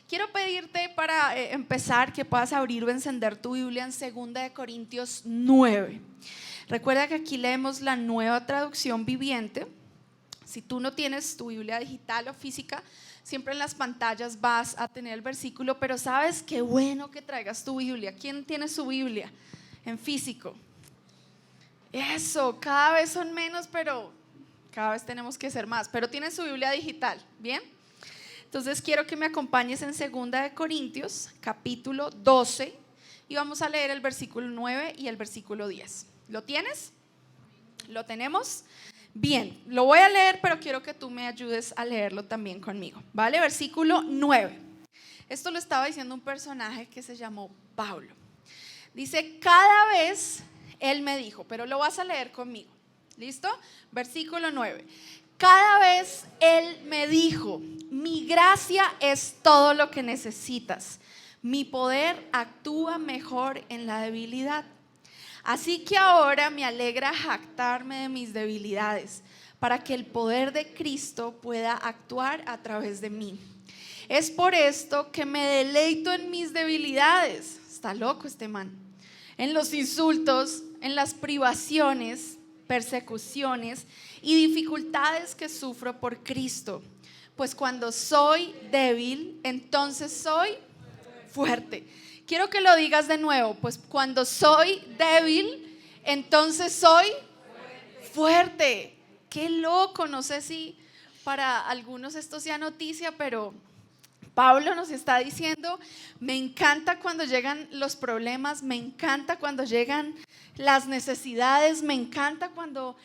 Quiero pedirte para empezar que puedas abrir o encender tu Biblia en 2 Corintios 9. Recuerda que aquí leemos la Nueva Traducción Viviente. Si tú no tienes tu Biblia digital o física, siempre en las pantallas vas a tener el versículo, pero sabes qué bueno que traigas tu Biblia. ¿Quién tiene su Biblia en físico? Eso, cada vez son menos, pero cada vez tenemos que ser más. Pero tienen su Biblia digital, ¿bien? Entonces quiero que me acompañes en 2 Corintios, capítulo 12, y vamos a leer el versículo 9 y el versículo 10. ¿Lo tienes? ¿Lo tenemos? Bien, lo voy a leer, pero quiero que tú me ayudes a leerlo también conmigo, ¿vale? Versículo 9. Esto lo estaba diciendo un personaje que se llamó Pablo. Dice, cada vez él me dijo, pero lo vas a leer conmigo, ¿listo? Versículo 9. Cada vez él me dijo, mi gracia es todo lo que necesitas. Mi poder actúa mejor en la debilidad. Así que ahora me alegra jactarme de mis debilidades, para que el poder de Cristo pueda actuar a través de mí. Es por esto que me deleito en mis debilidades. Está loco este man. En los insultos, en las privaciones, persecuciones y dificultades que sufro por Cristo. Pues cuando soy débil, entonces soy fuerte. Quiero que lo digas de nuevo. Pues cuando soy débil, entonces soy fuerte. Qué loco, no sé si para algunos esto sea noticia, pero Pablo nos está diciendo, me encanta cuando llegan los problemas, me encanta cuando llegan las necesidades, me encanta cuando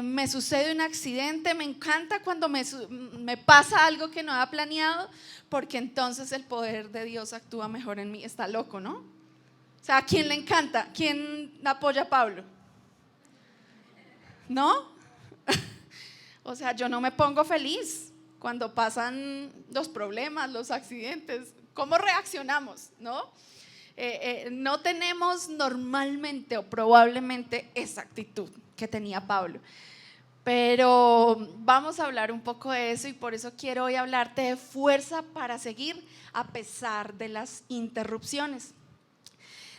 me sucede un accidente, me encanta cuando me pasa algo que no había planeado, porque entonces el poder de Dios actúa mejor en mí. Está loco, ¿no? O sea, ¿a quién le encanta? ¿Quién apoya a Pablo? ¿No? O sea, yo no me pongo feliz cuando pasan los problemas, los accidentes. ¿Cómo reaccionamos? ¿No? No tenemos normalmente o probablemente esa actitud que tenía Pablo. Pero vamos a hablar un poco de eso y por eso quiero hoy hablarte de fuerza para seguir a pesar de las interrupciones.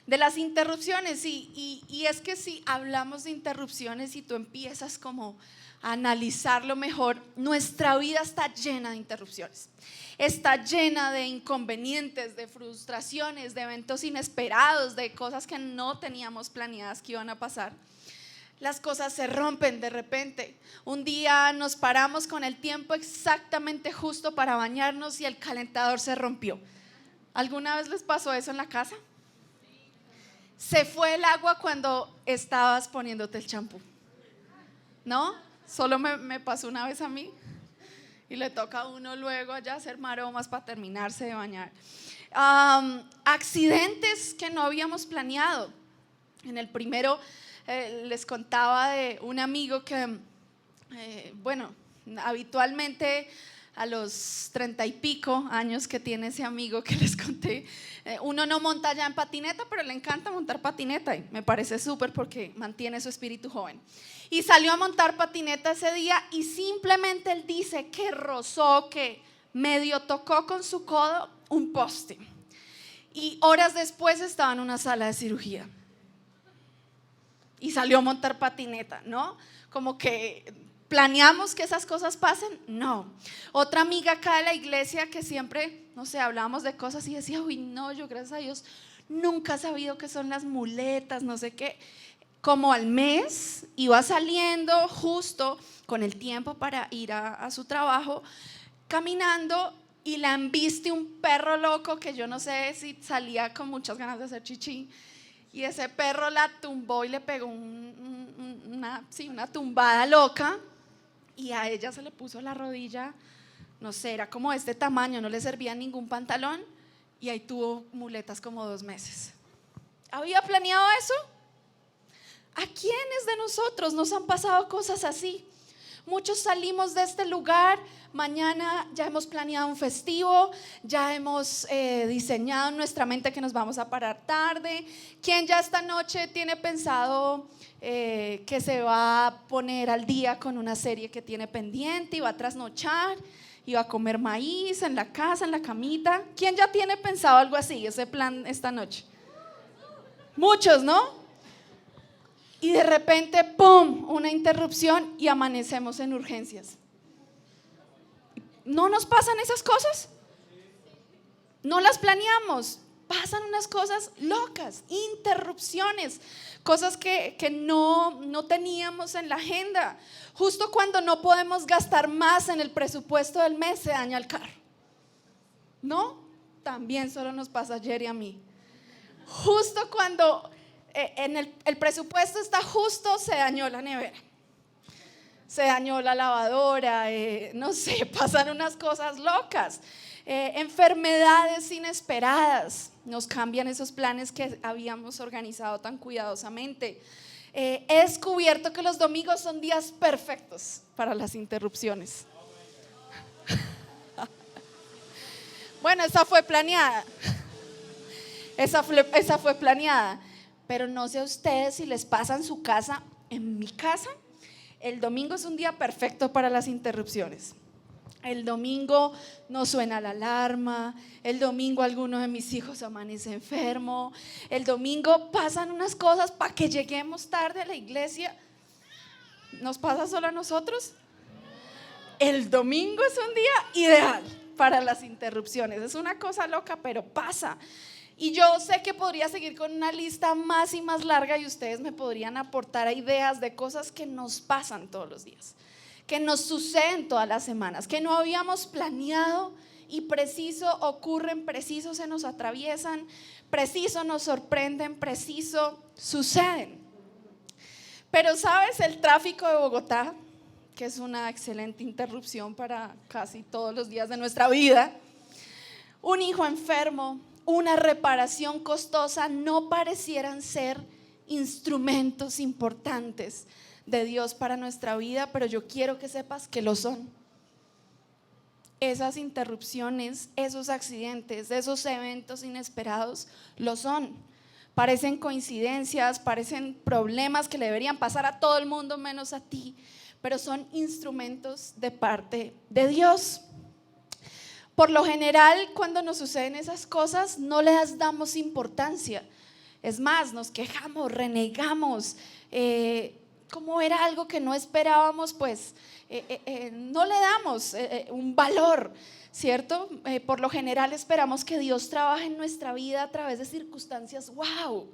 De las interrupciones, y es que si hablamos de interrupciones y tú empiezas como a analizarlo mejor, nuestra vida está llena de interrupciones, está llena de inconvenientes, de frustraciones, de eventos inesperados, de cosas que no teníamos planeadas que iban a pasar. Las cosas se rompen de repente. Un día nos paramos con el tiempo exactamente justo para bañarnos y el calentador se rompió. ¿Alguna vez les pasó eso en la casa? Se fue el agua cuando estabas poniéndote el champú, ¿no? Solo me pasó una vez a mí y le toca a uno luego allá hacer maromas para terminarse de bañar. Accidentes que no habíamos planeado. En el primero les contaba de un amigo que, habitualmente a los 30 y pico años que tiene ese amigo que les conté, uno no monta ya en patineta, pero le encanta montar patineta y me parece súper porque mantiene su espíritu joven. Y salió a montar patineta ese día y simplemente él dice que rozó, que medio tocó con su codo un poste. Y horas después estaba en una sala de cirugía. Y salió a montar patineta, ¿no? Como que ¿planeamos que esas cosas pasen? No. Otra amiga acá de la iglesia que siempre, no sé, hablábamos de cosas y decía, uy, no, yo gracias a Dios nunca he sabido qué son las muletas, no sé qué. Como al mes iba saliendo justo con el tiempo para ir a su trabajo, caminando y la embiste un perro loco que yo no sé si salía con muchas ganas de hacer chichi. Y ese perro la tumbó y le pegó una tumbada loca. Y a ella se le puso la rodilla, no sé, era como de este tamaño, no le servía ningún pantalón. Y ahí tuvo muletas como 2 meses. ¿Había planeado eso? ¿A quiénes de nosotros nos han pasado cosas así? Muchos salimos de este lugar, mañana ya hemos planeado un festivo, ya hemos diseñado en nuestra mente que nos vamos a parar tarde. ¿Quién ya esta noche tiene pensado que se va a poner al día con una serie que tiene pendiente y va a trasnochar? iba a comer maíz en la casa, en la camita. ¿Quién ya tiene pensado algo así, ese plan esta noche? Muchos, ¿no? Y de repente, ¡pum!, una interrupción y amanecemos en urgencias. ¿No nos pasan esas cosas? No las planeamos. Pasan unas cosas locas, interrupciones, cosas que no teníamos en la agenda. Justo cuando no podemos gastar más en el presupuesto del mes, se daña el carro. ¿No? También solo nos pasa ayer y a mí. Justo cuando en el presupuesto está justo, se dañó la nevera, se dañó la lavadora, no sé, pasan unas cosas locas. Enfermedades inesperadas nos cambian esos planes que habíamos organizado tan cuidadosamente. He descubierto que los domingos son días perfectos para las interrupciones. Bueno, esa fue planeada. Esa fue planeada. Pero no sé a ustedes si les pasa en su casa. En mi casa, el domingo es un día perfecto para las interrupciones. El domingo no suena la alarma. El domingo alguno de mis hijos amanece enfermo. El domingo pasan unas cosas para que lleguemos tarde a la iglesia. ¿Nos pasa solo a nosotros? El domingo es un día ideal para las interrupciones. Es una cosa loca, pero pasa. Y yo sé que podría seguir con una lista más y más larga y ustedes me podrían aportar ideas de cosas que nos pasan todos los días, que nos suceden todas las semanas, que no habíamos planeado y preciso ocurren, preciso se nos atraviesan, preciso nos sorprenden, preciso suceden. Pero sabes, el tráfico de Bogotá, que es una excelente interrupción para casi todos los días de nuestra vida, un hijo enfermo, una reparación costosa, no parecieran ser instrumentos importantes de Dios para nuestra vida, pero yo quiero que sepas que lo son. Esas interrupciones, esos accidentes, esos eventos inesperados, lo son. Parecen coincidencias, parecen problemas que le deberían pasar a todo el mundo menos a ti, pero son instrumentos de parte de Dios. Por lo general, cuando nos suceden esas cosas, no les damos importancia. Es más, nos quejamos, renegamos. Como era algo que no esperábamos, pues no le damos un valor, ¿cierto? Por lo general esperamos que Dios trabaje en nuestra vida a través de circunstancias, wow,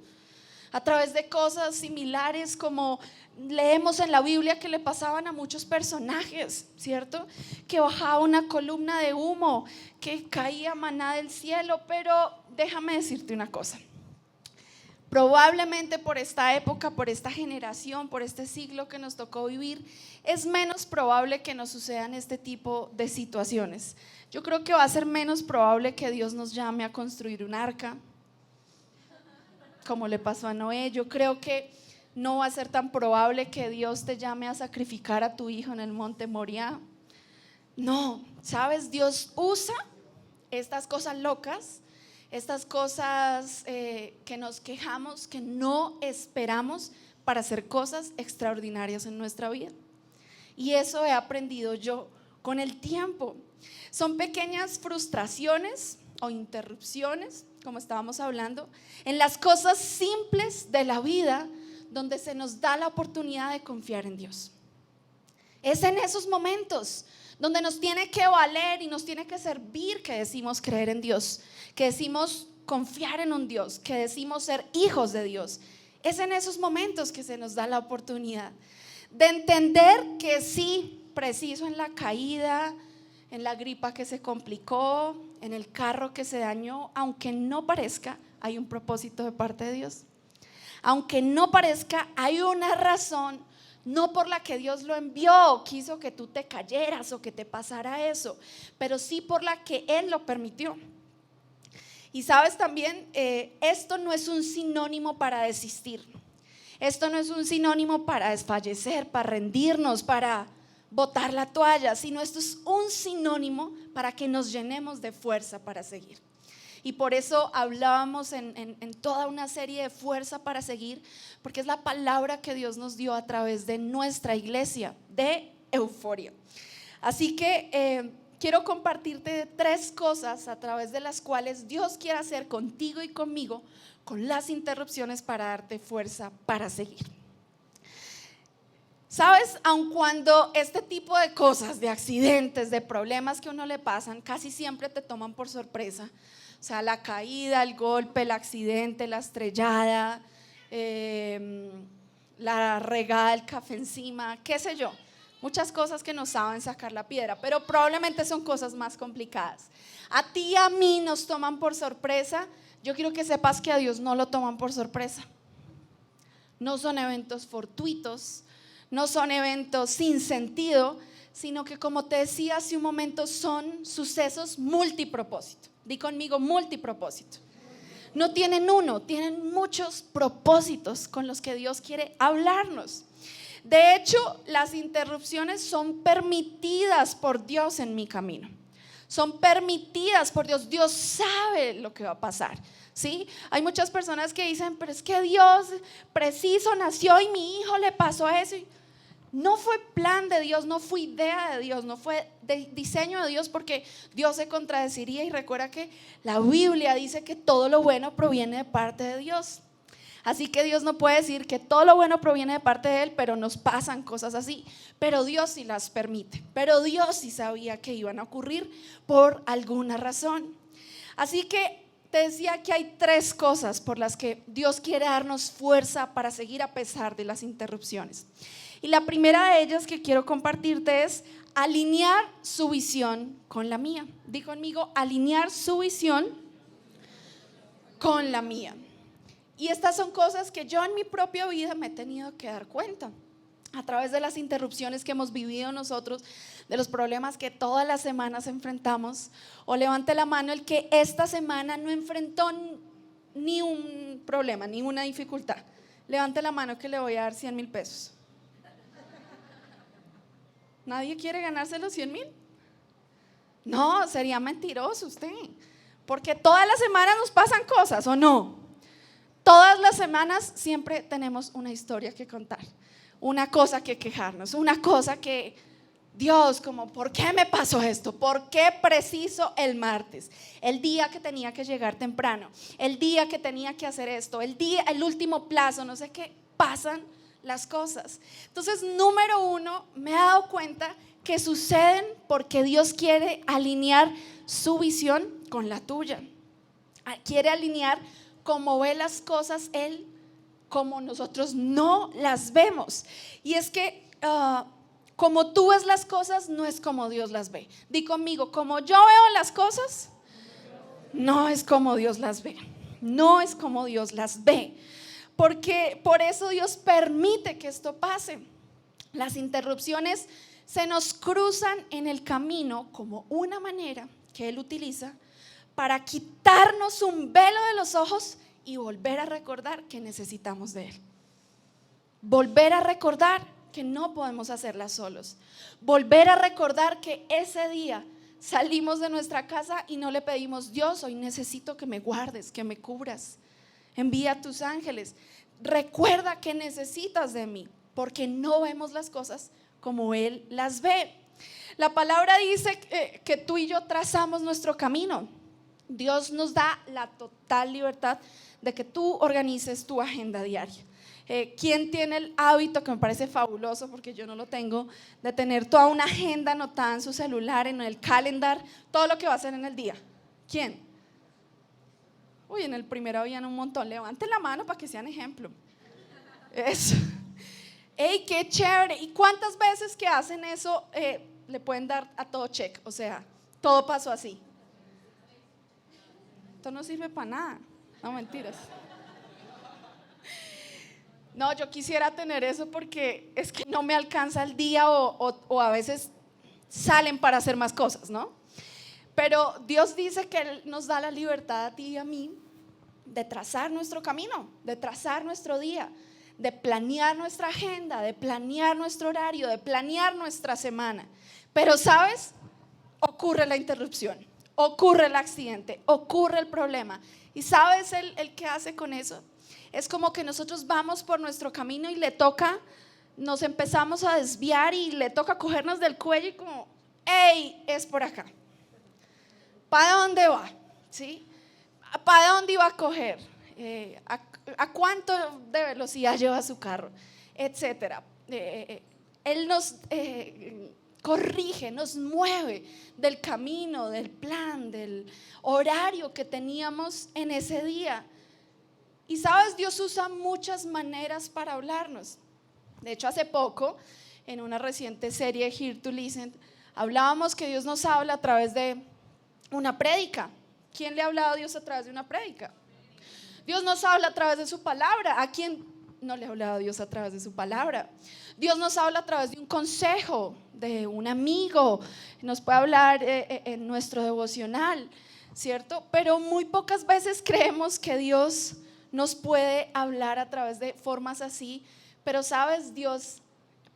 a través de cosas similares como leemos en la Biblia que le pasaban a muchos personajes, ¿cierto? Que bajaba una columna de humo, que caía maná del cielo. Pero déjame decirte una cosa. Probablemente por esta época, por esta generación, por este siglo que nos tocó vivir, es menos probable que nos sucedan este tipo de situaciones. Yo creo que va a ser menos probable que Dios nos llame a construir un arca, como le pasó a Noé. Yo creo que no va a ser tan probable que Dios te llame a sacrificar a tu hijo en el monte Moriah. No, ¿sabes? Dios usa estas cosas locas, estas cosas que nos quejamos, que no esperamos, para hacer cosas extraordinarias en nuestra vida. Y eso he aprendido yo con el tiempo. Son pequeñas frustraciones o interrupciones, como estábamos hablando, en las cosas simples de la vida, donde se nos da la oportunidad de confiar en Dios. Es en esos momentos donde nos tiene que valer y nos tiene que servir que decimos creer en Dios, que decimos confiar en un Dios, que decimos ser hijos de Dios. Es en esos momentos que se nos da la oportunidad de entender que sí, preciso en la caída, en la gripa que se complicó, en el carro que se dañó, aunque no parezca, hay un propósito de parte de Dios. Aunque no parezca, hay una razón, no por la que Dios lo envió, quiso que tú te cayeras o que te pasara eso, pero sí por la que Él lo permitió. Y sabes también, esto no es un sinónimo para desistir. Esto no es un sinónimo para desfallecer, para rendirnos, para botar la toalla, sino esto es un sinónimo para que nos llenemos de fuerza para seguir. Y por eso hablábamos en toda una serie de fuerza para seguir, porque es la palabra que Dios nos dio a través de nuestra iglesia, de Euforia. Así que quiero compartirte 3 cosas a través de las cuales Dios quiere hacer contigo y conmigo con las interrupciones para darte fuerza para seguir. Sabes, aun cuando este tipo de cosas, de accidentes, de problemas que a uno le pasan, casi siempre te toman por sorpresa. O sea, la caída, el golpe, el accidente, la estrellada, la regada del café encima, qué sé yo. Muchas cosas que nos saben sacar la piedra, pero probablemente son cosas más complicadas. A ti y a mí nos toman por sorpresa. Yo quiero que sepas que a Dios no lo toman por sorpresa. No son eventos fortuitos, no son eventos sin sentido, sino que, como te decía hace un momento, son sucesos multipropósito. Di conmigo, multipropósito. No tienen uno, tienen muchos propósitos con los que Dios quiere hablarnos. De hecho, las interrupciones son permitidas por Dios en mi camino. Son permitidas por Dios. Dios sabe lo que va a pasar, ¿sí? Hay muchas personas que dicen, pero es que Dios preciso nació y mi hijo le pasó eso. No fue plan de Dios, no fue idea de Dios, no fue diseño de Dios, porque Dios se contradeciría. Y recuerda que la Biblia dice que todo lo bueno proviene de parte de Dios. Así que Dios no puede decir que todo lo bueno proviene de parte de Él, pero nos pasan cosas así. Pero Dios sí las permite. Pero Dios sí sabía que iban a ocurrir por alguna razón. Así que te decía que hay 3 cosas por las que Dios quiere darnos fuerza para seguir a pesar de las interrupciones. Y la primera de ellas que quiero compartirte es alinear su visión con la mía. Di conmigo, alinear su visión con la mía. Y estas son cosas que yo en mi propia vida me he tenido que dar cuenta a través de las interrupciones que hemos vivido nosotros, de los problemas que todas las semanas enfrentamos. O levante la mano el que esta semana no enfrentó ni un problema, ni una dificultad. Levante la mano que le voy a dar 100,000 pesos. ¿Nadie quiere ganarse los 100,000? No, sería mentiroso usted, porque todas las semanas nos pasan cosas, ¿o no? Todas las semanas siempre tenemos una historia que contar, una cosa que quejarnos, una cosa que, Dios, como, ¿por qué me pasó esto? ¿Por qué preciso el martes? El día que tenía que llegar temprano, el día que tenía que hacer esto, el último plazo, no sé qué, pasan las cosas. Entonces, número 1, me he dado cuenta que suceden porque Dios quiere alinear su visión con la tuya. Quiere alinear cómo ve las cosas Él, como nosotros no las vemos. Y es que como tú ves las cosas, no es como Dios las ve. Di conmigo, como yo veo las cosas, no es como Dios las ve. No es como Dios las ve. Porque por eso Dios permite que esto pase. Las interrupciones se nos cruzan en el camino como una manera que Él utiliza para quitarnos un velo de los ojos y volver a recordar que necesitamos de Él. Volver a recordar que no podemos hacerla solos. Volver a recordar que ese día salimos de nuestra casa y no le pedimos, Dios, hoy necesito que me guardes, que me cubras. Envía a tus ángeles. Recuerda que necesitas de mí, porque no vemos las cosas como Él las ve. La palabra dice que tú y yo trazamos nuestro camino. Dios nos da la total libertad de que tú organices tu agenda diaria. ¿Quién tiene el hábito, que me parece fabuloso porque yo no lo tengo, de tener toda una agenda anotada en su celular, en el calendar, todo lo que va a hacer en el día? ¿Quién? Uy, en el primero habían un montón. Levanten la mano para que sean ejemplo. Eso. ¡Ey, qué chévere! ¿Y cuántas veces que hacen eso le pueden dar a todo check? O sea, todo pasó así. Esto no sirve para nada. No, mentiras. No, yo quisiera tener eso porque es que no me alcanza el día o a veces salen para hacer más cosas, ¿no? Pero Dios dice que Él nos da la libertad a ti y a mí de trazar nuestro camino, de trazar nuestro día, de planear nuestra agenda, de planear nuestro horario, de planear nuestra semana. Pero ¿sabes? Ocurre la interrupción, ocurre el accidente, ocurre el problema. ¿Y sabes el qué hace con eso? Es como que nosotros vamos por nuestro camino y nos empezamos a desviar y le toca cogernos del cuello y como, hey, es por acá. ¿Para dónde va? ¿Sí? ¿Para dónde iba a coger? ¿A cuánto de velocidad lleva su carro? Etcétera. Él nos corrige, nos mueve del camino, del plan, del horario que teníamos en ese día. Y sabes, Dios usa muchas maneras para hablarnos. De hecho, hace poco, en una reciente serie, Here to Listen, hablábamos que Dios nos habla a través de una prédica. ¿Quién le ha hablado a Dios a través de una prédica? Dios nos habla a través de su palabra. ¿A quién no le ha hablado a Dios a través de su palabra? Dios nos habla a través de un consejo, de un amigo. Nos puede hablar en nuestro devocional, ¿cierto? Pero muy pocas veces creemos que Dios nos puede hablar a través de formas así. Pero sabes, Dios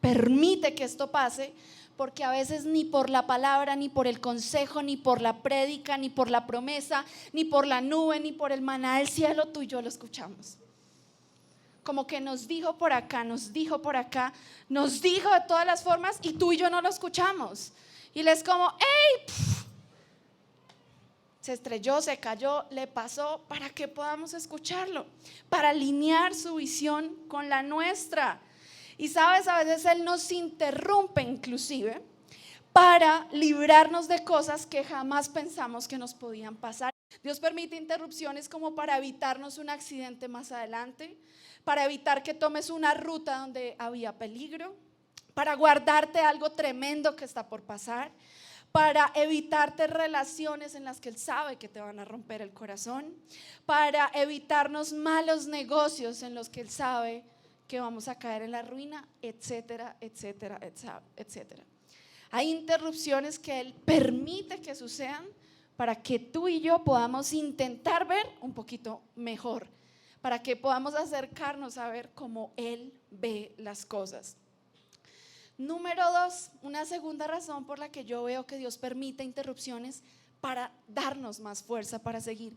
permite que esto pase, porque a veces ni por la palabra, ni por el consejo, ni por la prédica, ni por la promesa, ni por la nube, ni por el maná del cielo, tú y yo lo escuchamos. Como que nos dijo por acá, nos dijo por acá, nos dijo de todas las formas y tú y yo no lo escuchamos. Y él es como, ¡hey! Se estrelló, se cayó, le pasó, para que podamos escucharlo, para alinear su visión con la nuestra. Y sabes, a veces Él nos interrumpe inclusive para librarnos de cosas que jamás pensamos que nos podían pasar. Dios permite interrupciones como para evitarnos un accidente más adelante, para evitar que tomes una ruta donde había peligro, para guardarte algo tremendo que está por pasar, para evitarte relaciones en las que Él sabe que te van a romper el corazón, para evitarnos malos negocios en los que Él sabe que vamos a caer en la ruina, etcétera, etcétera, etcétera. Hay interrupciones que Él permite que sucedan para que tú y yo podamos intentar ver un poquito mejor, para que podamos acercarnos a ver cómo Él ve las cosas. Número 2, una segunda razón por la que yo veo que Dios permite interrupciones para darnos más fuerza para seguir.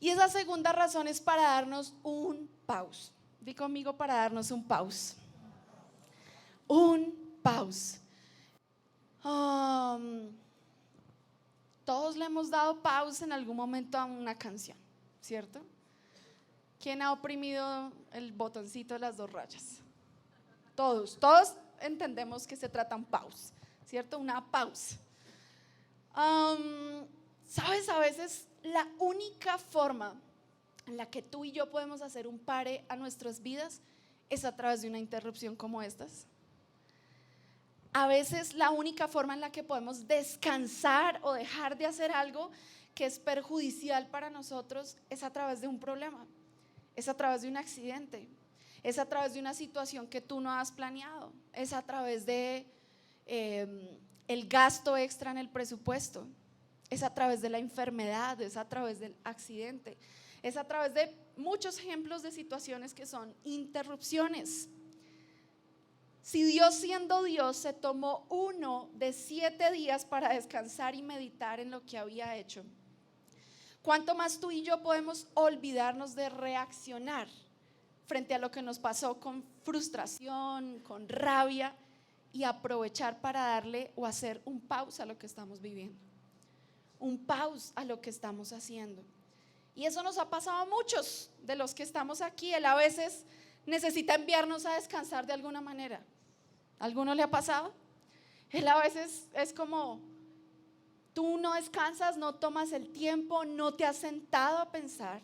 Y esa segunda razón es para darnos un pause. Di conmigo, para darnos un pause. Un pause. Todos le hemos dado pause en algún momento a una canción, ¿cierto? ¿Quién ha oprimido el botoncito de las 2 rayas? Todos entendemos que se trata de un pause, ¿cierto? Una pausa. ¿Sabes? A veces la única forma en la que tú y yo podemos hacer un pare a nuestras vidas es a través de una interrupción como estas. A veces la única forma en la que podemos descansar o dejar de hacer algo que es perjudicial para nosotros es a través de un problema, es a través de un accidente, es a través de una situación que tú no has planeado, es a través de el gasto extra en el presupuesto, es a través de la enfermedad, es a través del accidente, es a través de muchos ejemplos de situaciones que son interrupciones. Si Dios, siendo Dios, se tomó 1 de 7 días para descansar y meditar en lo que había hecho, ¿cuánto más tú y yo podemos olvidarnos de reaccionar frente a lo que nos pasó con frustración, con rabia, y aprovechar para darle o hacer un pause a lo que estamos viviendo, un pause a lo que estamos haciendo? Y eso nos ha pasado a muchos de los que estamos aquí. Él a veces necesita enviarnos a descansar de alguna manera. ¿A alguno le ha pasado? Él a veces es como, tú no descansas, no tomas el tiempo, no te has sentado a pensar,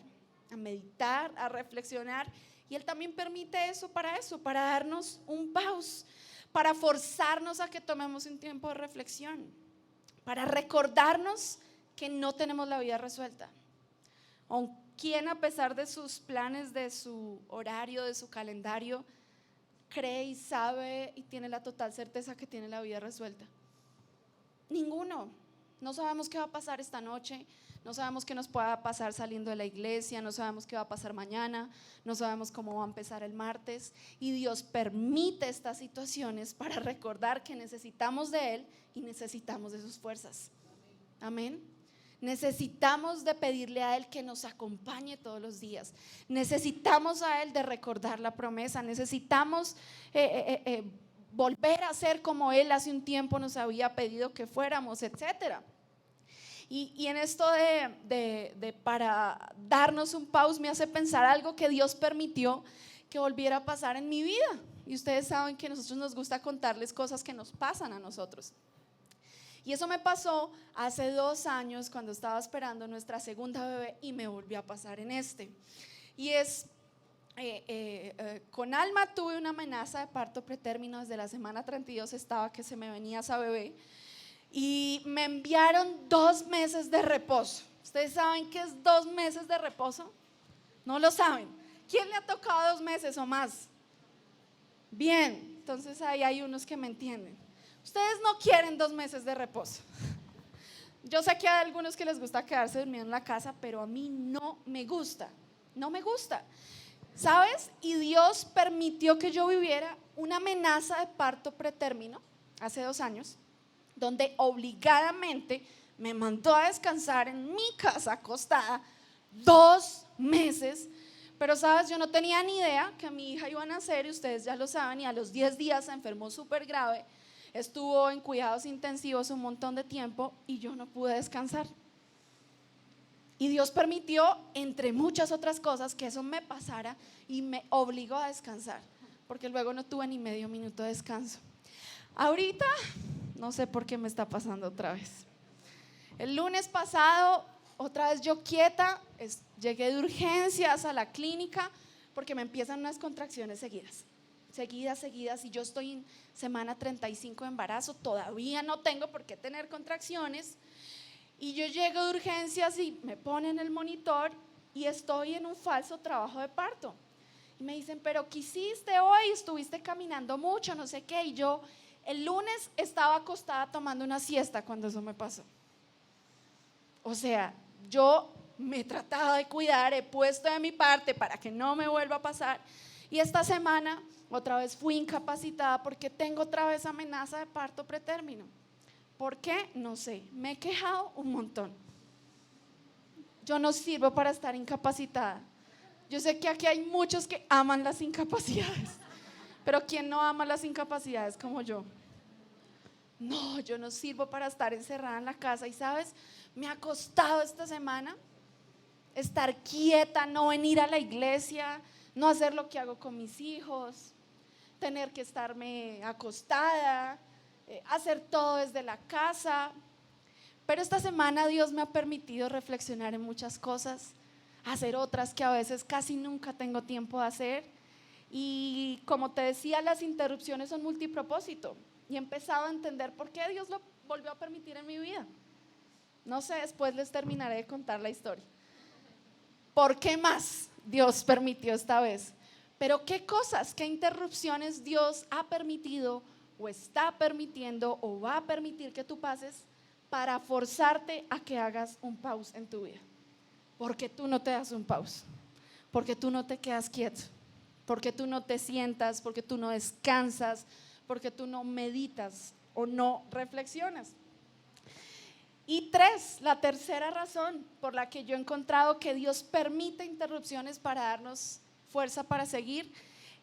a meditar, a reflexionar. Y Él también permite eso, para darnos un pause, para forzarnos a que tomemos un tiempo de reflexión, para recordarnos que no tenemos la vida resuelta. ¿O quién, a pesar de sus planes, de su horario, de su calendario, cree y sabe y tiene la total certeza que tiene la vida resuelta? Ninguno. No sabemos qué va a pasar esta noche, no sabemos qué nos pueda pasar saliendo de la iglesia, no sabemos qué va a pasar mañana, no sabemos cómo va a empezar el martes. Y Dios permite estas situaciones para recordar que necesitamos de Él y necesitamos de sus fuerzas. Amén. Necesitamos de pedirle a Él que nos acompañe todos los días. Necesitamos a Él de recordar la promesa. Necesitamos volver a ser como Él hace un tiempo nos había pedido que fuéramos, etcétera. Y en esto para darnos un pause me hace pensar algo que Dios permitió que volviera a pasar en mi vida. Y ustedes saben que a nosotros nos gusta contarles cosas que nos pasan a nosotros. Y eso me pasó hace 2 años cuando estaba esperando nuestra segunda bebé y me volvió a pasar en este. Y es, con Alma tuve una amenaza de parto pretérmino, desde la semana 32 estaba que se me venía esa bebé. Y me enviaron 2 meses de reposo. ¿Ustedes saben qué es 2 meses de reposo? ¿No lo saben? ¿Quién le ha tocado 2 meses o más? Bien, entonces ahí hay unos que me entienden. Ustedes no quieren 2 meses de reposo. Yo sé que hay algunos que les gusta quedarse durmiendo en la casa, pero a mí no me gusta. No me gusta. ¿Sabes? Y Dios permitió que yo viviera una amenaza de parto pretérmino hace 2 años, donde obligadamente me mandó a descansar en mi casa acostada 2 meses. Pero sabes, yo no tenía ni idea que mi hija iba a nacer, y ustedes ya lo saben, y a los 10 días se enfermó súper grave, estuvo en cuidados intensivos un montón de tiempo y yo no pude descansar. Y Dios permitió, entre muchas otras cosas, que eso me pasara y me obligó a descansar, porque luego no tuve ni medio minuto de descanso. Ahorita no sé por qué me está pasando otra vez. El lunes pasado, otra vez yo quieta, llegué de urgencias a la clínica porque me empiezan unas contracciones seguidas, y yo estoy en semana 35 de embarazo, todavía no tengo por qué tener contracciones, y yo llego de urgencias y me ponen el monitor y estoy en un falso trabajo de parto. Y me dicen, ¿pero qué hiciste hoy? Estuviste caminando mucho, no sé qué. Y yo el lunes estaba acostada tomando una siesta cuando eso me pasó. O sea, yo me trataba de cuidar, he puesto de mi parte para que no me vuelva a pasar. Y esta semana otra vez fui incapacitada porque tengo otra vez amenaza de parto pretérmino. ¿Por qué? No sé, me he quejado un montón. Yo no sirvo para estar incapacitada. Yo sé que aquí hay muchos que aman las incapacidades, pero ¿quién no ama las incapacidades como yo? No, yo no sirvo para estar encerrada en la casa. Y sabes, me ha costado esta semana estar quieta, no venir a la iglesia, no hacer lo que hago con mis hijos, tener que estarme acostada, hacer todo desde la casa. Pero esta semana Dios me ha permitido reflexionar en muchas cosas, hacer otras que a veces casi nunca tengo tiempo de hacer. Y como te decía, las interrupciones son multipropósito. Y he empezado a entender por qué Dios lo volvió a permitir en mi vida. No sé, después les terminaré de contar la historia. ¿Por qué más Dios permitió esta vez? Pero qué cosas, qué interrupciones Dios ha permitido o está permitiendo o va a permitir que tú pases para forzarte a que hagas un pause en tu vida. Porque tú no te das un pause, porque tú no te quedas quieto, porque tú no te sientas, porque tú no descansas, porque tú no meditas o no reflexionas. Y 3, la tercera razón por la que yo he encontrado que Dios permite interrupciones para darnos fuerza para seguir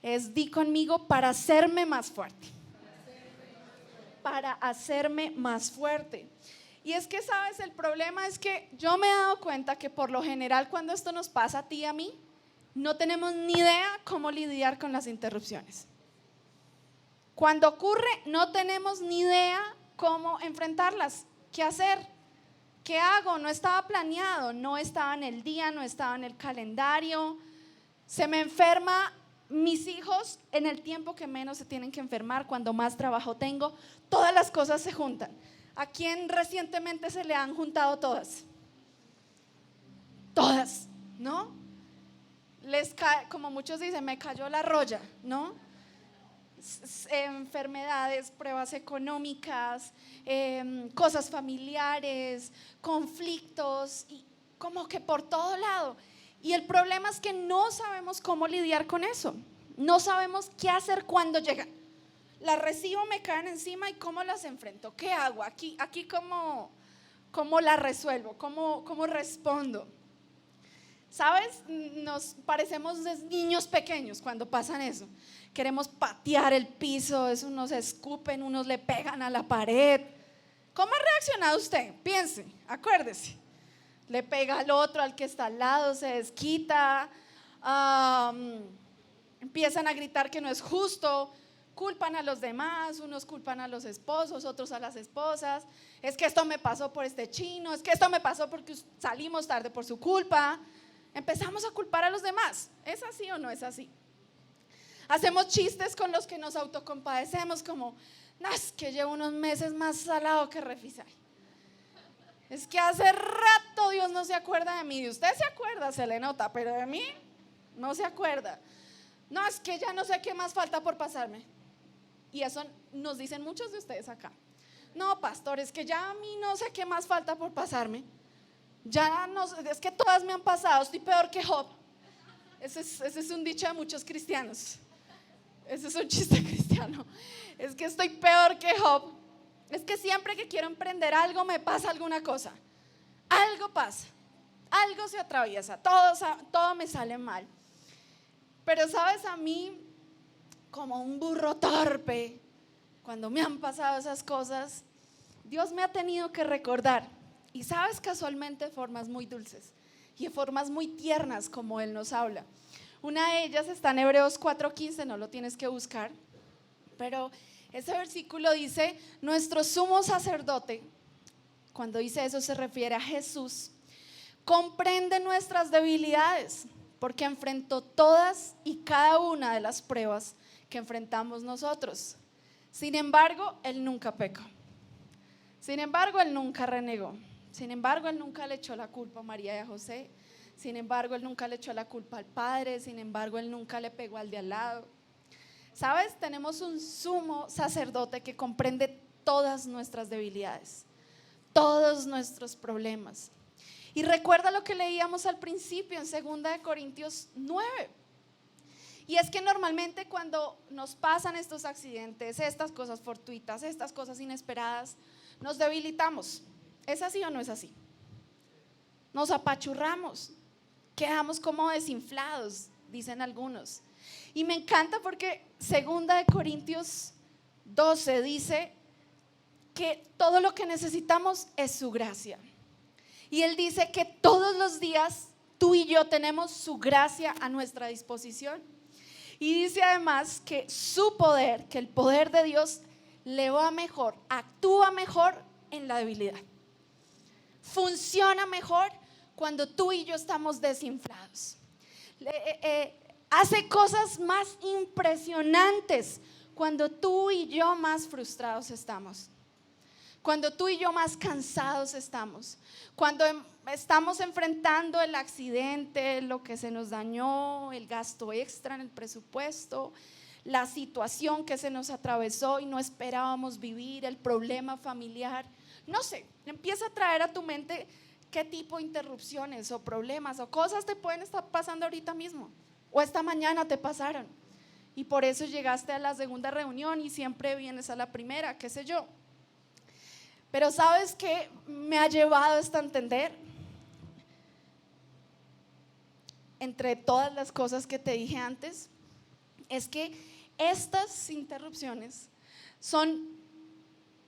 es, di conmigo, para hacerme más fuerte. Para hacerme más fuerte. Y es que, ¿sabes? El problema es que yo me he dado cuenta que por lo general cuando esto nos pasa a ti y a mí, no tenemos ni idea cómo lidiar con las interrupciones. Cuando ocurre, no tenemos ni idea cómo enfrentarlas, qué hacer, qué hago, no estaba planeado, no estaba en el día, no estaba en el calendario. Se me enferma mis hijos en el tiempo que menos se tienen que enfermar, cuando más trabajo tengo, todas las cosas se juntan. ¿A quién recientemente se le han juntado todas? Todas, ¿no? Como muchos dicen, me cayó la roya, ¿no? Enfermedades, pruebas económicas, cosas familiares, conflictos, y como que por todo lado. Y el problema es que no sabemos cómo lidiar con eso, no sabemos qué hacer cuando llegan. Las recibo, me caen encima, y cómo las enfrento, qué hago aquí cómo las resuelvo, cómo respondo. ¿Sabes? Nos parecemos niños pequeños cuando pasan eso. Queremos patear el piso, eso unos escupen, unos le pegan a la pared. ¿Cómo ha reaccionado usted? Piense, acuérdese. Le pega al otro, al que está al lado, se desquita, empiezan a gritar que no es justo, culpan a los demás, unos culpan a los esposos, otros a las esposas. Es que esto me pasó por este chino, es que esto me pasó porque salimos tarde por su culpa. Empezamos a culpar a los demás. ¿Es así o no es así? Hacemos chistes con los que nos autocompadecemos como, no, es que llevo unos meses más salado que refisay. Es que hace rato Dios no se acuerda de mí. De usted se acuerda, se le nota, pero de mí no se acuerda. No, es que ya no sé qué más falta por pasarme. Y eso nos dicen muchos de ustedes acá. No, pastor, es que ya a mí no sé qué más falta por pasarme. Ya no, es que todas me han pasado, estoy peor que Job. Ese es un dicho de muchos cristianos. Ese es un chiste cristiano. Es que estoy peor que Job. Es que siempre que quiero emprender algo me pasa alguna cosa. Algo pasa, algo se atraviesa, todo me sale mal. Pero sabes, a mí, como un burro torpe, cuando me han pasado esas cosas, Dios me ha tenido que recordar. Y sabes, casualmente de formas muy dulces y de formas muy tiernas como Él nos habla. Una de ellas está en Hebreos 4:15, no lo tienes que buscar, pero ese versículo dice, nuestro sumo sacerdote, cuando dice eso se refiere a Jesús, comprende nuestras debilidades, porque enfrentó todas y cada una de las pruebas que enfrentamos nosotros. Sin embargo, Él nunca pecó. Sin embargo, Él nunca renegó. Sin embargo, Él nunca le echó la culpa a María y a José. Sin embargo, Él nunca le echó la culpa al padre. Sin embargo, Él nunca le pegó al de al lado. ¿Sabes? Tenemos un sumo sacerdote que comprende todas nuestras debilidades, todos nuestros problemas. Y recuerda lo que leíamos al principio en 2 Corintios 9. Y es que normalmente cuando nos pasan estos accidentes, estas cosas fortuitas, estas cosas inesperadas, nos debilitamos. ¿Es así o no es así? Nos apachurramos, quedamos como desinflados, dicen algunos. Y me encanta porque 2 Corintios 12 dice que todo lo que necesitamos es su gracia. Y Él dice que todos los días tú y yo tenemos su gracia a nuestra disposición. Y dice además que su poder, que el poder de Dios le va mejor, actúa mejor en la debilidad. Funciona mejor cuando tú y yo estamos desinflados. Hace cosas más impresionantes cuando tú y yo más frustrados estamos. Cuando tú y yo más cansados estamos, cuando estamos enfrentando el accidente, lo que se nos dañó, el gasto extra en el presupuesto, la situación que se nos atravesó y no esperábamos vivir, el problema familiar, no sé, empieza a traer a tu mente qué tipo de interrupciones o problemas o cosas te pueden estar pasando ahorita mismo o esta mañana te pasaron y por eso llegaste a la segunda reunión y siempre vienes a la primera, qué sé yo. Pero ¿sabes qué me ha llevado esto a entender? Entre todas las cosas que te dije antes, es que estas interrupciones son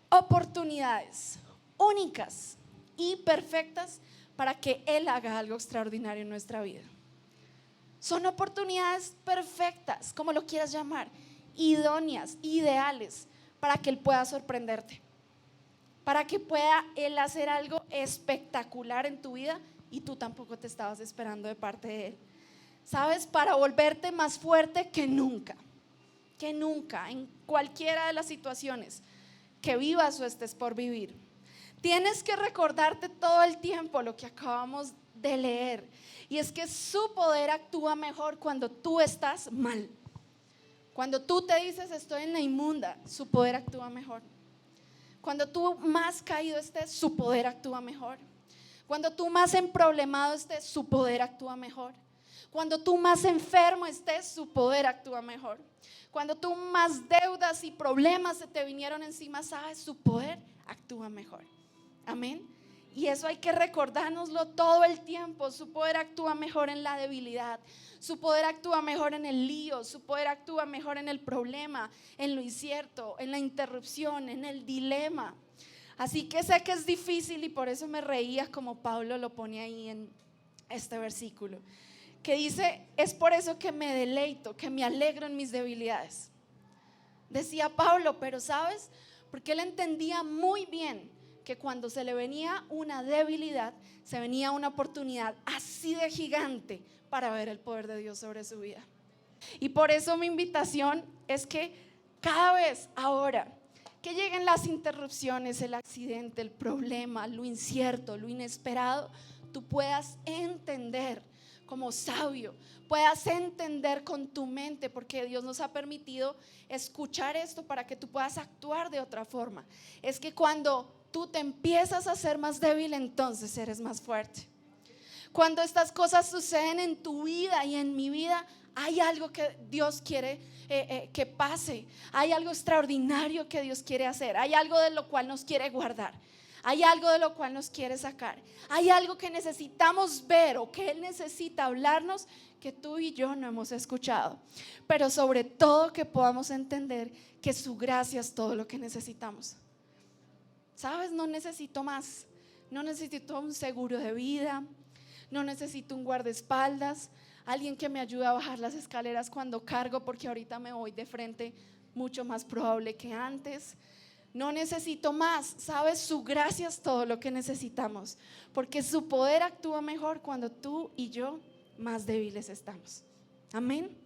oportunidades únicas y perfectas para que Él haga algo extraordinario en nuestra vida. Son oportunidades perfectas, como lo quieras llamar, idóneas, ideales, para que Él pueda sorprenderte. Para que pueda Él hacer algo espectacular en tu vida y tú tampoco te estabas esperando de parte de Él. ¿Sabes? Para volverte más fuerte que nunca, en cualquiera de las situaciones que vivas o estés por vivir. Tienes que recordarte todo el tiempo lo que acabamos de leer. Y es que su poder actúa mejor cuando tú estás mal. Cuando tú te dices estoy en la inmunda, su poder actúa mejor. Cuando tú más caído estés, su poder actúa mejor. Cuando tú más emproblemado estés, su poder actúa mejor. Cuando tú más enfermo estés, su poder actúa mejor. Cuando tú más deudas y problemas se te vinieron encima, sabes, su poder actúa mejor. Amén. Y eso hay que recordárnoslo todo el tiempo. Su poder actúa mejor en la debilidad. Su poder actúa mejor en el lío. Su poder actúa mejor en el problema, en lo incierto, en la interrupción, en el dilema. Así que sé que es difícil y por eso me reía como Pablo lo pone ahí en este versículo. Que dice, es por eso que me deleito, que me alegro en mis debilidades. Decía Pablo, pero ¿sabes? Porque él entendía muy bien que cuando se le venía una debilidad, se venía una oportunidad así de gigante para ver el poder de Dios sobre su vida. Y por eso mi invitación es que cada vez ahora que lleguen las interrupciones, el accidente, el problema, lo incierto, lo inesperado, tú puedas entender como sabio, puedas entender con tu mente, porque Dios nos ha permitido escuchar esto para que tú puedas actuar de otra forma. Es que cuando tú te empiezas a ser más débil, entonces eres más fuerte. Cuando estas cosas suceden en tu vida y en mi vida, hay algo que Dios quiere que pase. Hay algo extraordinario que Dios quiere hacer. Hay algo de lo cual nos quiere guardar. Hay algo de lo cual nos quiere sacar. Hay algo que necesitamos ver o que Él necesita hablarnos que tú y yo no hemos escuchado. Pero sobre todo que podamos entender que su gracia es todo lo que necesitamos. ¿Sabes? No necesito más. No necesito un seguro de vida. No necesito un guardaespaldas. Alguien que me ayude a bajar las escaleras cuando cargo, porque ahorita me voy de frente mucho más probable que antes. No necesito más, ¿sabes? Su gracia es todo lo que necesitamos, porque su poder actúa mejor cuando tú y yo más débiles estamos. Amén.